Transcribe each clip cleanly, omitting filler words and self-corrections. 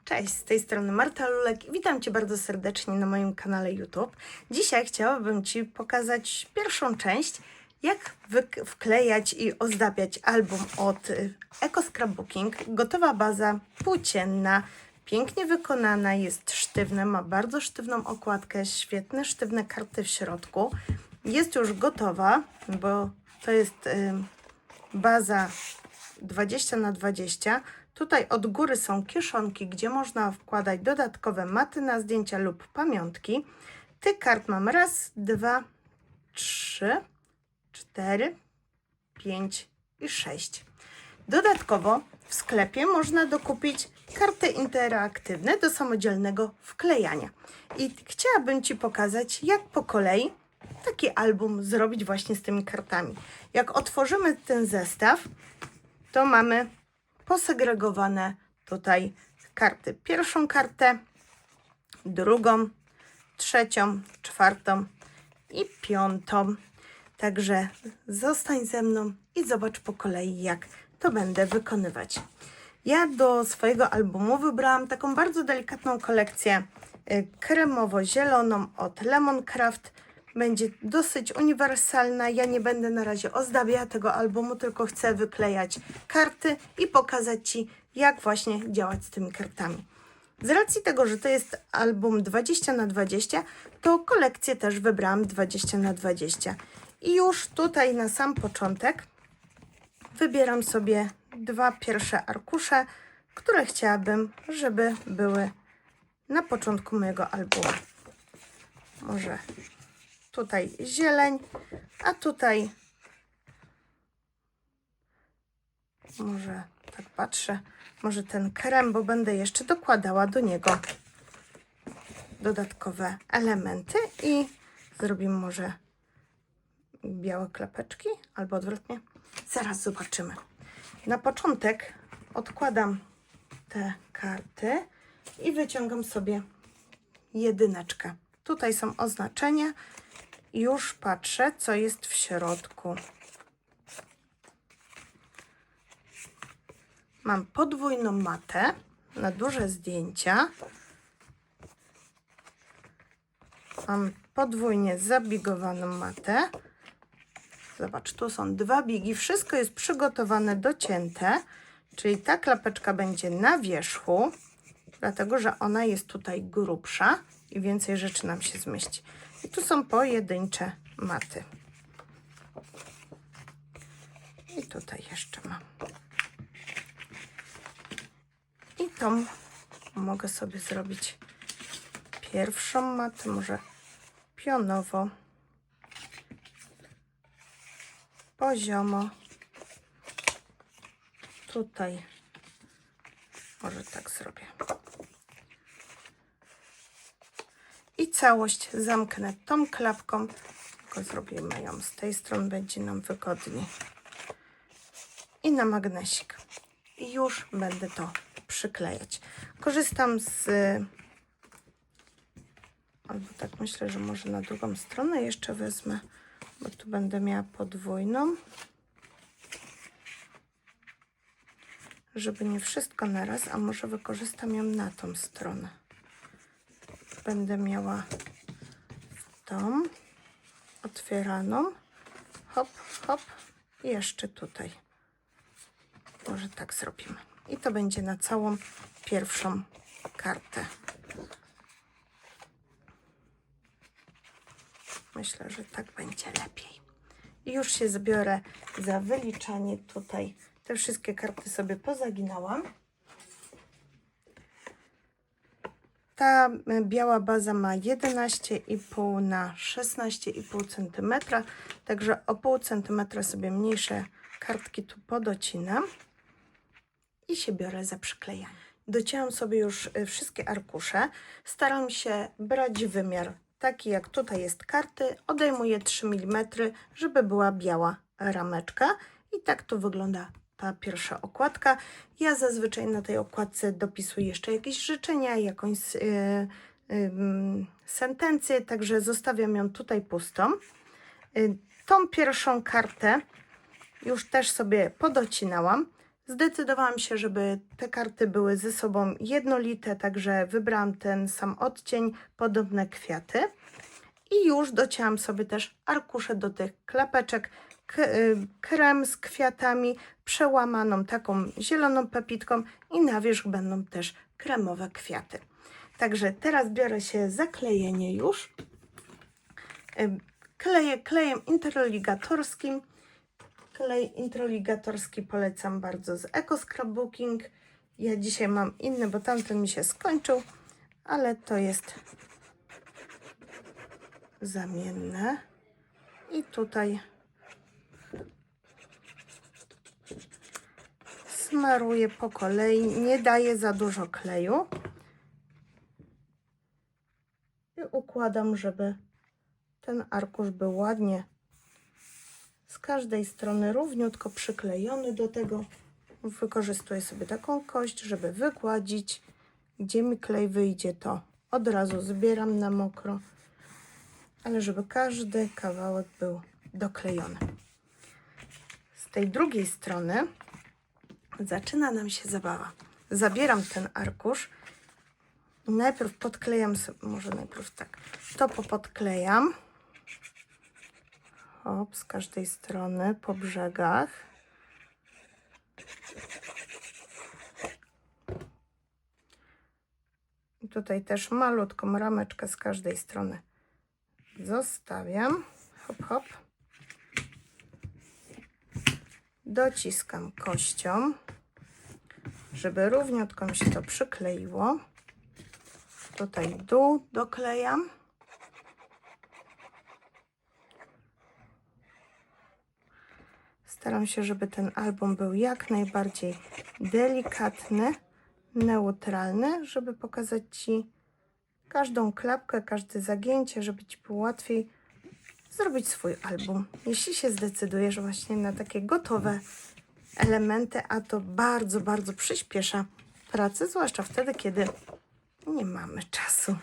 Cześć, z tej strony Marta Lulek i witam Cię bardzo serdecznie na moim kanale YouTube. Dzisiaj chciałabym Ci pokazać pierwszą część, jak wklejać i ozdabiać album od Eco Scrapbooking. Gotowa baza płócienna, pięknie wykonana, jest sztywna, ma bardzo sztywną okładkę, świetne sztywne karty w środku. Jest już gotowa, bo to jest baza 20×20. Tutaj od góry są kieszonki, gdzie można wkładać dodatkowe maty na zdjęcia lub pamiątki. Tych kart mam raz, dwa, trzy, 4, 5 i 6. Dodatkowo w sklepie można dokupić karty interaktywne do samodzielnego wklejania. I chciałabym Ci pokazać, jak po kolei taki album zrobić właśnie z tymi kartami. Jak otworzymy ten zestaw, to mamy posegregowane tutaj karty. Pierwszą kartę, drugą, trzecią, czwartą i piątą. Także zostań ze mną i zobacz po kolei, jak to będę wykonywać. Ja do swojego albumu wybrałam taką bardzo delikatną kolekcję kremowo-zieloną od Lemoncraft. Będzie dosyć uniwersalna. Ja nie będę na razie ozdabiała tego albumu, tylko chcę wyklejać karty i pokazać Ci, jak właśnie działać z tymi kartami. Z racji tego, że to jest album 20×20, to kolekcję też wybrałam 20×20. I już tutaj na sam początek wybieram sobie dwa pierwsze arkusze, które chciałabym, żeby były na początku mojego albumu. Może tutaj zieleń, a tutaj może tak patrzę, może ten krem, bo będę jeszcze dokładała do niego dodatkowe elementy i zrobimy może białe klapeczki albo odwrotnie. Zaraz zobaczymy. Na początek odkładam te karty i wyciągam sobie jedyneczkę. Tutaj są oznaczenia. Już patrzę, co jest w środku. Mam podwójną matę na duże zdjęcia. Mam podwójnie zabigowaną matę. Zobacz, tu są dwa bigi. Wszystko jest przygotowane, docięte. Czyli ta klapeczka będzie na wierzchu, dlatego że ona jest tutaj grubsza i więcej rzeczy nam się zmieści. I tu są pojedyncze maty. I tutaj jeszcze mam. I tą mogę sobie zrobić pierwszą matę, może pionowo, poziomo. Tutaj może tak zrobię. I całość zamknę tą klapką, tylko zrobimy ją z tej strony, będzie nam wygodniej. I na magnesik. I już będę to przyklejać. Korzystam z... Albo tak myślę, że może na drugą stronę jeszcze wezmę, bo tu będę miała podwójną. Żeby nie wszystko naraz, a może wykorzystam ją na tą stronę. Będę miała tą otwieraną, hop, hop i jeszcze tutaj. Może tak zrobimy. I to będzie na całą pierwszą kartę. Myślę, że tak będzie lepiej. I już się zbiorę za wyliczanie tutaj. Te wszystkie karty sobie pozaginałam. Ta biała baza ma 11,5 na 16,5 cm, także o pół centymetra sobie mniejsze kartki tu podocinam i się biorę za przyklejanie. Docięłam sobie już wszystkie arkusze. Staram się brać wymiar taki, jak tutaj jest karty. Odejmuję 3 mm, żeby była biała rameczka i tak to wygląda ta pierwsza okładka. Ja zazwyczaj na tej okładce dopisuję jeszcze jakieś życzenia, jakąś sentencję, także zostawiam ją tutaj pustą. Tą pierwszą kartę już też sobie podocinałam. Zdecydowałam się, żeby te karty były ze sobą jednolite, także wybrałam ten sam odcień, podobne kwiaty. I już docięłam sobie też arkusze do tych klapeczek, krem z kwiatami, przełamaną taką zieloną pepitką i na wierzch będą też kremowe kwiaty. Także teraz biorę się za klejenie już. Kleję klejem interligatorskim. Klej interligatorski polecam bardzo z Eco Scrapbooking. Ja dzisiaj mam inny, bo tamten mi się skończył, ale to jest zamienne. I tutaj smaruję po kolei, nie daję za dużo kleju. I układam, żeby ten arkusz był ładnie z każdej strony równiutko przyklejony do tego. Wykorzystuję sobie taką kość, żeby wygładzić. Gdzie mi klej wyjdzie, to od razu zbieram na mokro, ale żeby każdy kawałek był doklejony. Z tej drugiej strony zaczyna nam się zabawa. Zabieram ten arkusz i najpierw podklejam sobie, może najpierw tak, to popodklejam. Hop, z każdej strony po brzegach. I tutaj też malutką rameczkę z każdej strony zostawiam. Hop, hop. Dociskam kością, żeby równiutko mi się to przykleiło. Tutaj dół doklejam. Staram się, żeby ten album był jak najbardziej delikatny, neutralny, żeby pokazać Ci każdą klapkę, każde zagięcie, żeby Ci było łatwiej zrobić swój album. Jeśli się zdecydujesz właśnie na takie gotowe elementy, a to bardzo, bardzo przyspiesza pracę, zwłaszcza wtedy, kiedy nie mamy czasu.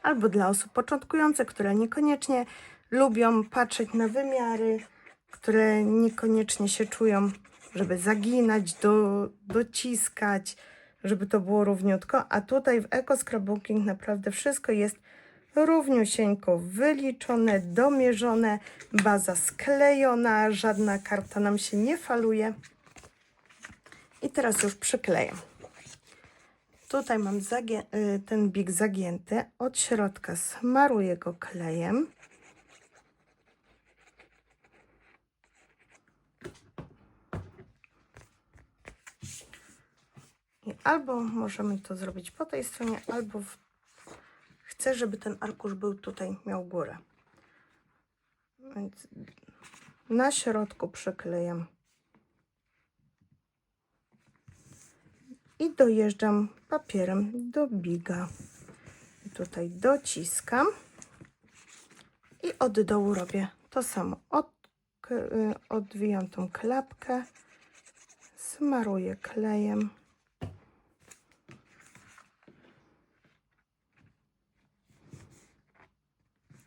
Albo dla osób początkujących, które niekoniecznie lubią patrzeć na wymiary, które niekoniecznie się czują, żeby zaginać, dociskać, żeby to było równiutko. A tutaj w Eco Scrapbooking naprawdę wszystko jest równiusieńko wyliczone, domierzone, baza sklejona, żadna karta nam się nie faluje. I teraz już przyklejam. Tutaj mam ten bik zagięty, od środka smaruję go klejem. I albo możemy to zrobić po tej stronie, albo chcę, żeby ten arkusz był tutaj, miał górę. Więc na środku przyklejam. I dojeżdżam papierem do biga. I tutaj dociskam. I od dołu robię to samo. Odwijam tą klapkę. Smaruję klejem.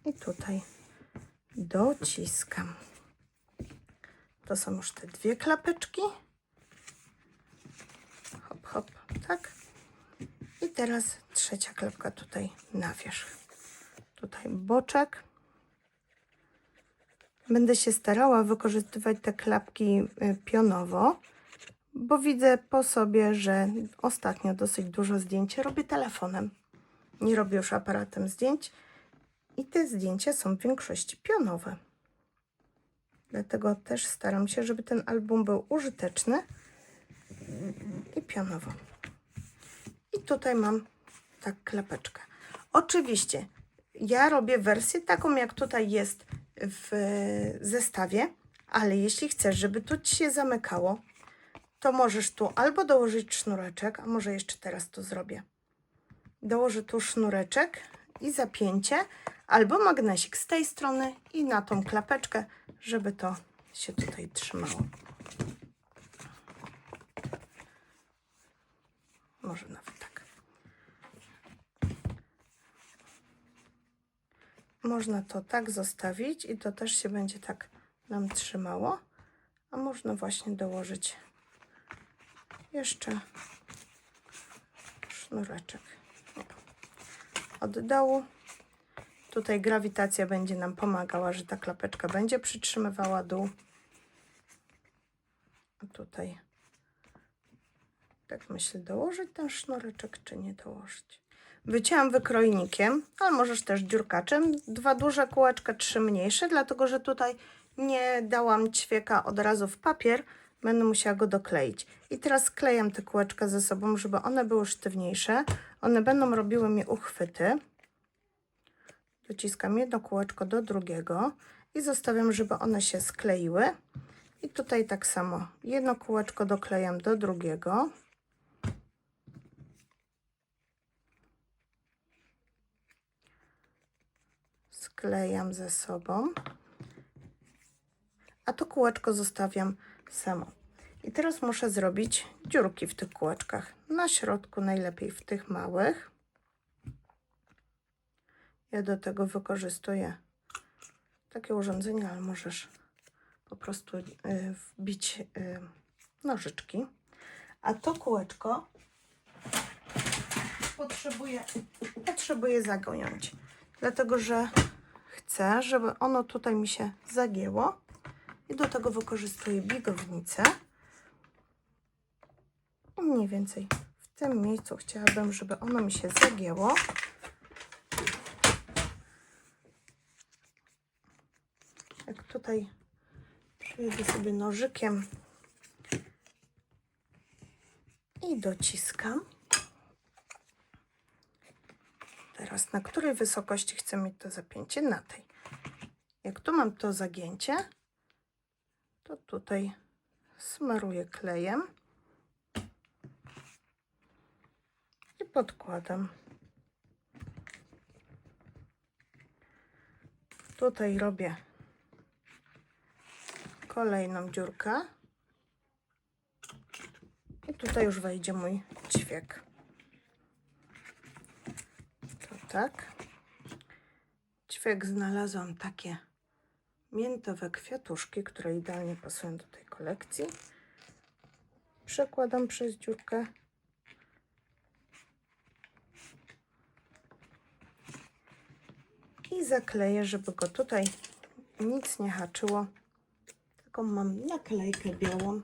I tutaj dociskam. To są już te dwie klapeczki. Hop, hop, tak. I teraz trzecia klapka tutaj na wierzch. Tutaj boczek. Będę się starała wykorzystywać te klapki pionowo, bo widzę po sobie, że ostatnio dosyć dużo zdjęć robię telefonem. Nie robię już aparatem zdjęć. I te zdjęcia są w większości pionowe. Dlatego też staram się, żeby ten album był użyteczny i pionowo. I tutaj mam tak klapeczkę. Oczywiście ja robię wersję taką, jak tutaj jest w zestawie, ale jeśli chcesz, żeby tu Ci się zamykało, to możesz tu albo dołożyć sznureczek, a może jeszcze teraz to zrobię. Dołożę tu sznureczek i zapięcie, albo magnesik z tej strony i na tą klapeczkę, żeby to się tutaj trzymało. Może nawet tak. Można to tak zostawić i to też się będzie tak nam trzymało, A można właśnie dołożyć jeszcze sznureczek od dołu. Tutaj grawitacja będzie nam pomagała, że ta klapeczka będzie przytrzymywała dół. A tutaj, tak myślę, dołożyć ten sznureczek, czy nie dołożyć. Wycięłam wykrojnikiem, ale możesz też dziurkaczem. 2 duże kółeczka, 3 mniejsze, dlatego że tutaj nie dałam ćwieka od razu w papier. Będę musiała go dokleić. I teraz sklejam te kółeczka ze sobą, żeby one były sztywniejsze. One będą robiły mi uchwyty. Dociskam jedno kółeczko do drugiego i zostawiam, żeby one się skleiły. I tutaj tak samo jedno kółeczko doklejam do drugiego. Sklejam ze sobą. A to kółeczko zostawiam samo. I teraz muszę zrobić dziurki w tych kółeczkach. Na środku najlepiej w tych małych. Ja do tego wykorzystuję takie urządzenie, ale możesz po prostu wbić nożyczki. A to kółeczko potrzebuję zagiąć, dlatego że chcę, żeby ono tutaj mi się zagięło i do tego wykorzystuję bigownicę. I mniej więcej w tym miejscu chciałabym, żeby ono mi się zagięło. Jak tutaj przyjedę sobie nożykiem i dociskam. Teraz na której wysokości chcę mieć to zapięcie? Na tej. Jak tu mam to zagięcie, to tutaj smaruję klejem i podkładam. Tutaj robię kolejną dziurkę i tutaj już wejdzie mój ćwiek. To tak. Ćwiek znalazłam takie miętowe kwiatuszki, które idealnie pasują do tej kolekcji. Przekładam przez dziurkę. I zakleję, żeby go tutaj nic nie haczyło. Taką mam naklejkę białą.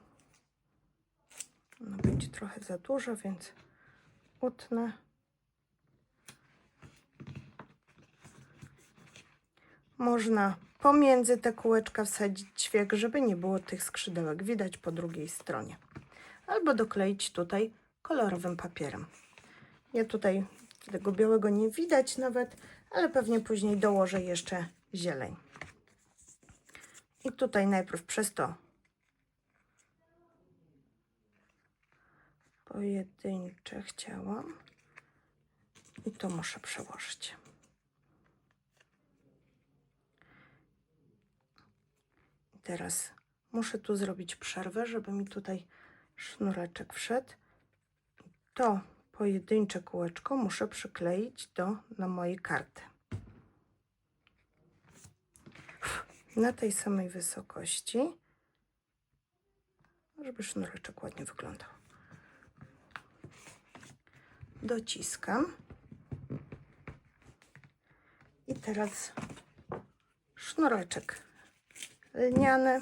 Ona będzie trochę za duża, więc utnę. Można pomiędzy te kółeczka wsadzić ćwiek, żeby nie było tych skrzydełek widać po drugiej stronie. Albo dokleić tutaj kolorowym papierem. Ja tutaj tego białego nie widać nawet, ale pewnie później dołożę jeszcze zieleń. I tutaj najpierw przez to pojedyncze chciałam i to muszę przełożyć. I teraz muszę tu zrobić przerwę, żeby mi tutaj sznureczek wszedł. To pojedyncze kółeczko muszę przykleić na mojej karty. Na tej samej wysokości, żeby sznureczek ładnie wyglądał. Dociskam. I teraz sznureczek lniany.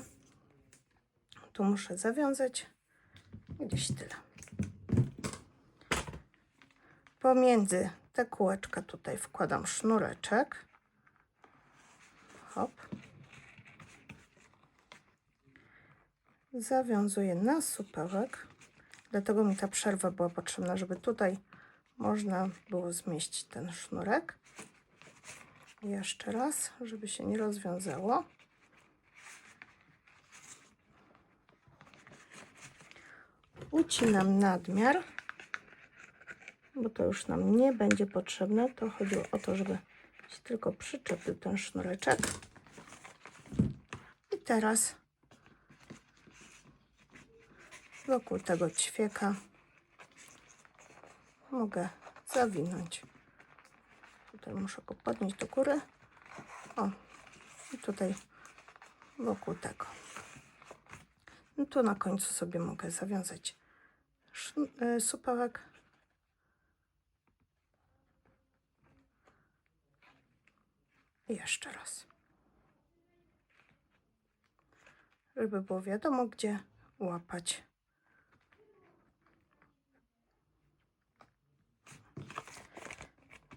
Tu muszę zawiązać gdzieś tyle. Pomiędzy te kółeczka tutaj wkładam sznureczek. Hop. Zawiązuję na supełek. Dlatego mi ta przerwa była potrzebna, żeby tutaj można było zmieścić ten sznurek. Jeszcze raz, żeby się nie rozwiązało. Ucinam nadmiar, bo to już nam nie będzie potrzebne. To chodziło o to, żeby się tylko przyczepił ten sznureczek. I teraz wokół tego ćwieka mogę zawinąć. Tutaj muszę go podnieść do góry. O, i tutaj wokół tego. No tu na końcu sobie mogę zawiązać supełek. I jeszcze raz. Żeby było wiadomo, gdzie łapać.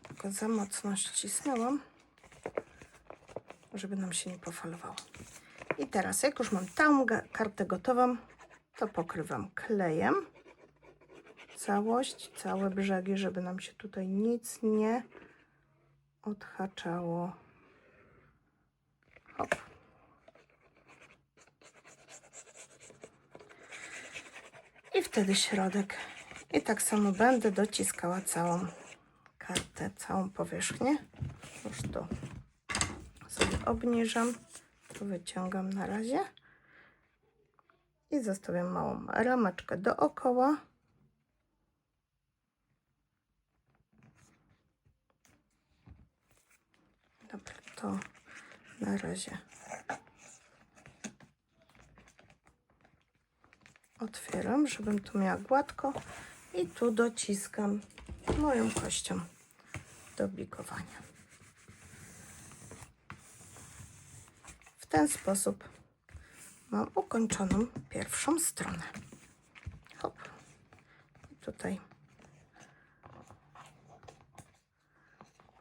Tylko za mocno ścisnęłam, żeby nam się nie pofalowało. I teraz, jak już mam tą kartę gotową, to pokrywam klejem całość, całe brzegi, żeby nam się tutaj nic nie odhaczało. Hop. I wtedy środek. I tak samo będę dociskała całą kartę, całą powierzchnię. Już to sobie obniżam, tu wyciągam na razie i zostawiam małą rameczkę dookoła. Dobra, to na razie otwieram, żebym tu miała gładko i tu dociskam moją kością do bigowania. W ten sposób mam ukończoną pierwszą stronę. Hop. I tutaj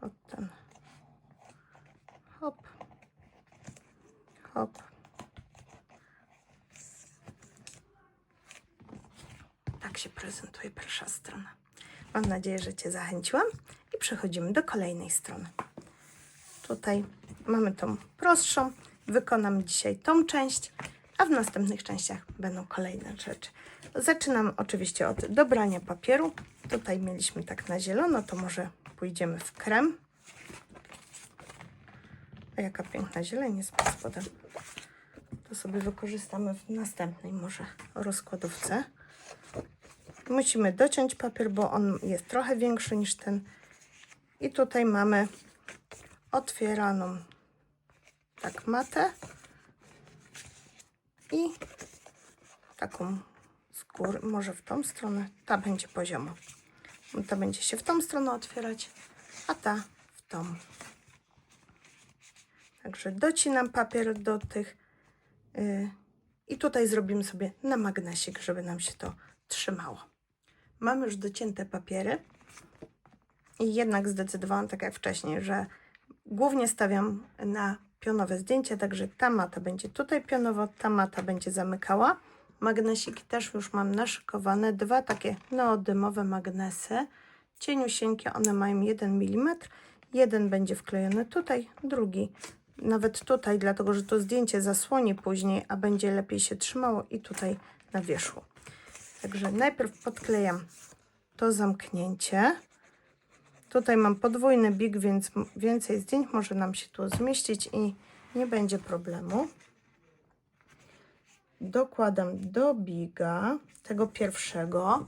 pod ten hop, hop. Tak się prezentuje pierwsza strona. Mam nadzieję, że Cię zachęciłam i przechodzimy do kolejnej strony. Tutaj mamy tą prostszą. Wykonam dzisiaj tą część, a w następnych częściach będą kolejne rzeczy. Zaczynam oczywiście od dobrania papieru. Tutaj mieliśmy tak na zielono, to może pójdziemy w krem. A jaka piękna zieleń jest pod spodem. To sobie wykorzystamy w następnej może rozkładówce. Musimy dociąć papier, bo on jest trochę większy niż ten. I tutaj mamy otwieraną tak matę i taką z góry, może w tą stronę, ta będzie poziomo. Ta będzie się w tą stronę otwierać, a ta w tą. Także docinam papier do tych i tutaj zrobimy sobie na magnesik, żeby nam się to trzymało. Mam już docięte papiery i jednak zdecydowałam, tak jak wcześniej, że głównie stawiam na pionowe zdjęcia, także ta mata będzie tutaj pionowo, ta mata będzie zamykała. Magnesiki też już mam naszykowane, dwa takie neodymowe magnesy, cieniusieńkie, one mają 1 mm, jeden będzie wklejony tutaj, drugi nawet tutaj, dlatego że to zdjęcie zasłoni później, a będzie lepiej się trzymało i tutaj na wierzchu. Także najpierw podklejam to zamknięcie. Tutaj mam podwójny big, więc więcej zdjęć może nam się tu zmieścić i nie będzie problemu. Dokładam do biga, tego pierwszego.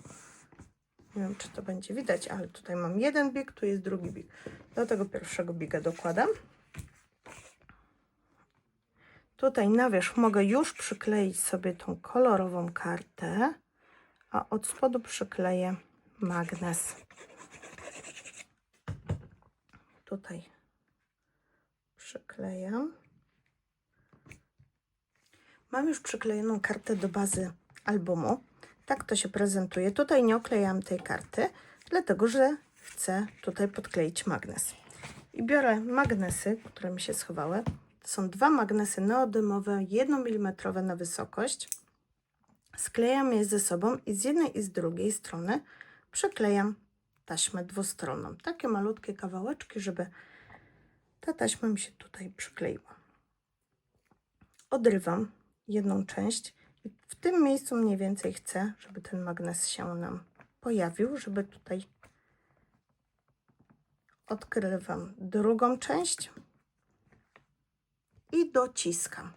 Nie wiem, czy to będzie widać, ale tutaj mam jeden big, tu jest drugi big. Do tego pierwszego biga dokładam. Tutaj na wierzch mogę już przykleić sobie tą kolorową kartę, a od spodu przykleję magnes. Tutaj przyklejam. Mam już przyklejoną kartę do bazy albumu. Tak to się prezentuje. Tutaj nie oklejam tej karty, dlatego że chcę tutaj podkleić magnes. I biorę magnesy, które mi się schowały. To są dwa magnesy neodymowe, 1 mm na wysokość. Sklejam je ze sobą i z jednej i z drugiej strony przyklejam taśmę dwustronną. Takie malutkie kawałeczki, żeby ta taśma mi się tutaj przykleiła. Odrywam jedną część i w tym miejscu mniej więcej chcę, żeby ten magnes się nam pojawił, żeby tutaj odkrywam drugą część i dociskam.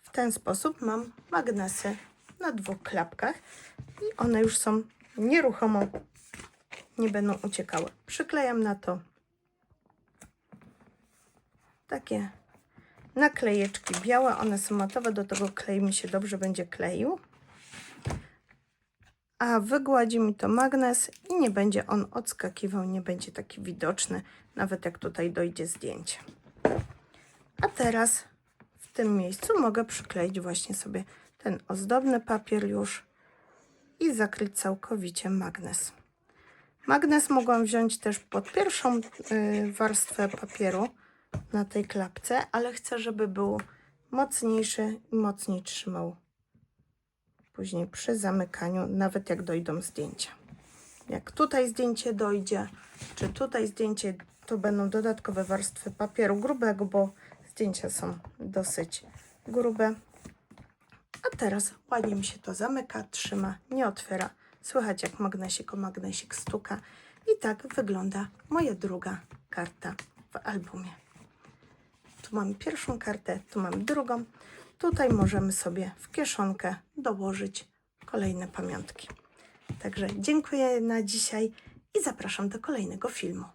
W ten sposób mam magnesy na dwóch klapkach i one już są nieruchomo, nie będą uciekały. Przyklejam na to takie naklejeczki białe, one są matowe, do tego klej mi się dobrze będzie kleił. A wygładzi mi to magnes i nie będzie on odskakiwał, nie będzie taki widoczny, nawet jak tutaj dojdzie zdjęcie. A teraz w tym miejscu mogę przykleić właśnie sobie ten ozdobny papier już i zakryć całkowicie magnes. Magnes mogłam wziąć też pod pierwszą warstwę papieru na tej klapce, ale chcę, żeby był mocniejszy i mocniej trzymał później przy zamykaniu, nawet jak dojdą zdjęcia. Jak tutaj zdjęcie dojdzie, czy tutaj zdjęcie, to będą dodatkowe warstwy papieru grubego, bo zdjęcia są dosyć grube. A teraz ładnie mi się to zamyka, trzyma, nie otwiera. Słychać jak magnesik o magnesik stuka. I tak wygląda moja druga karta w albumie. Tu mamy pierwszą kartę, tu mamy drugą. Tutaj możemy sobie w kieszonkę dołożyć kolejne pamiątki. Także dziękuję na dzisiaj i zapraszam do kolejnego filmu.